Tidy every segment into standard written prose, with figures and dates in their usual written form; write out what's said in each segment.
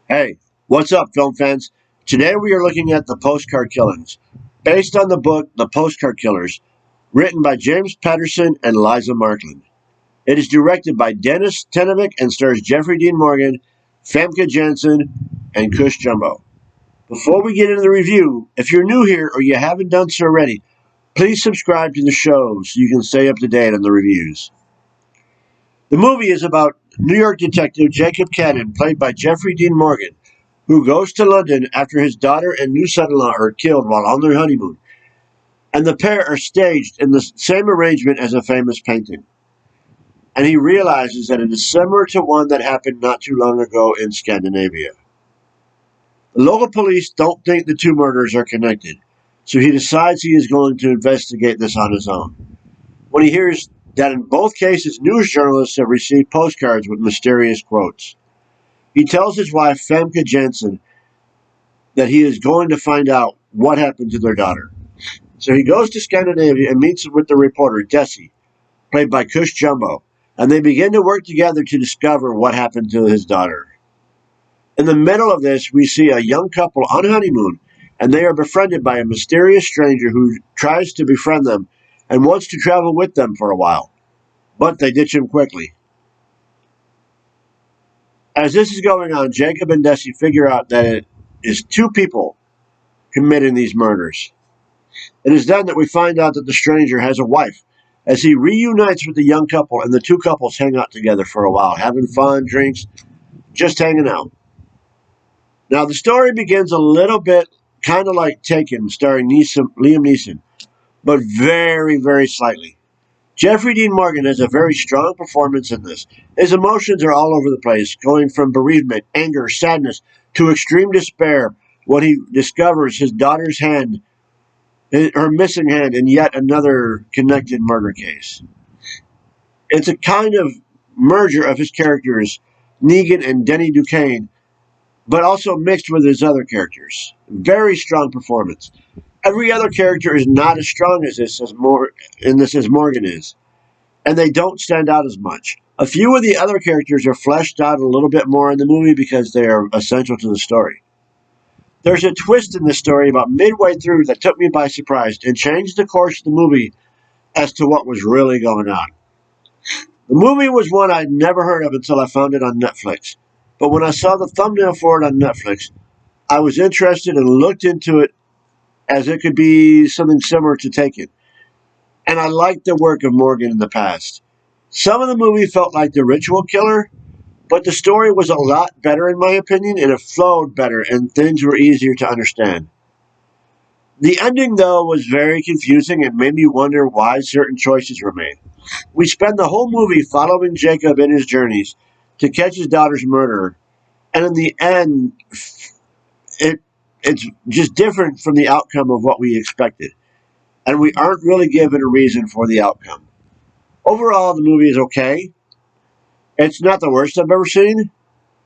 Hey, what's up, film fans? Today we are looking at the Postcard killings, based on the book The Postcard Killers, written by James Patterson and Liza Marklund. It is directed by Dennis Tenevik and stars Jeffrey Dean Morgan, Famke Janssen, and Cush. Before we get into the review, if you're new here or you haven't done so already, please subscribe to the show so you can stay up to date on the reviews. The movie is about New York detective Jacob Cannon, played by Jeffrey Dean Morgan, who goes to London after his daughter and new son-in-law are killed while on their honeymoon, and the pair are staged in the same arrangement as a famous painting. And he realizes that it is similar to one that happened not too long ago in Scandinavia. The local police don't think the two murders are connected, so he decides he is going to investigate this on his own. When he hears that in both cases news journalists have received postcards with mysterious quotes, he tells his wife, Famke Janssen, that he is going to find out what happened to their daughter. So he goes to Scandinavia and meets with the reporter, Desi, played by Cush, and they begin to work together to discover what happened to his daughter. In the middle of this, we see a young couple on honeymoon, and they are befriended by a mysterious stranger who tries to befriend them and wants to travel with them for a while, but they ditch him quickly. As this is going on, Jacob and Desi figure out that it is two people committing these murders. It is then that we find out that the stranger has a wife, as he reunites with the young couple, and the two couples hang out together for a while, having fun, drinks, just hanging out. Now, the story begins a little bit kind of like Taken, starring Liam Neeson, but very, very slightly. Jeffrey Dean Morgan has a very strong performance in this. His emotions are all over the place, going from bereavement, anger, sadness, to extreme despair when he discovers his daughter's hand, her missing hand, in yet another connected murder case. It's a kind of merger of his characters, Negan and Denny Duquesne, but also mixed with his other characters. Very strong performance. Every other character is not as strong as as Morgan is, and they don't stand out as much. A few of the other characters are fleshed out a little bit more in the movie because they are essential to the story. There's a twist in the story about midway through that took me by surprise and changed the course of the movie as to what was really going on. The movie was one I'd never heard of until I found it on Netflix, but when I saw the thumbnail for it on Netflix, I was interested and looked into it as it could be something similar to Taken. And I liked the work of Morgan in the past. Some of the movie felt like The Ritual Killer, but the story was a lot better in my opinion, and it flowed better, and things were easier to understand. The ending, though, was very confusing and made me wonder why certain choices were made. We spend the whole movie following Jacob in his journeys to catch his daughter's murderer, and in the end, it's just different from the outcome of what we expected, and we aren't really given a reason for the outcome. Overall, the movie is okay. It's not the worst I've ever seen.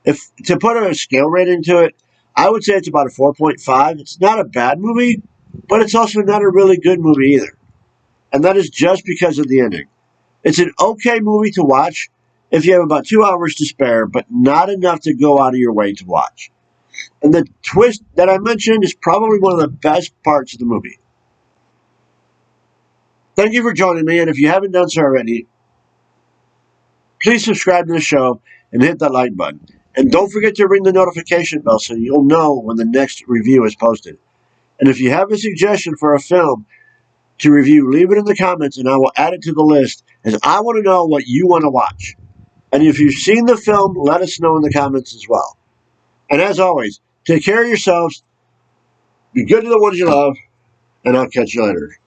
If to put a scale rating to it, I would say it's about a 4.5. It's not a bad movie, but it's also not a really good movie either. And that is just because of the ending. It's an okay movie to watch if you have about 2 hours to spare, but not enough to go out of your way to watch. And the twist that I mentioned is probably one of the best parts of the movie. Thank you for joining me, and if you haven't done so already, please subscribe to the show and hit that like button. And don't forget to ring the notification bell so you'll know when the next review is posted. And if you have a suggestion for a film to review, leave it in the comments and I will add it to the list, as I want to know what you want to watch. And if you've seen the film, let us know in the comments as well. And as always, take care of yourselves, be good to the ones you love, and I'll catch you later.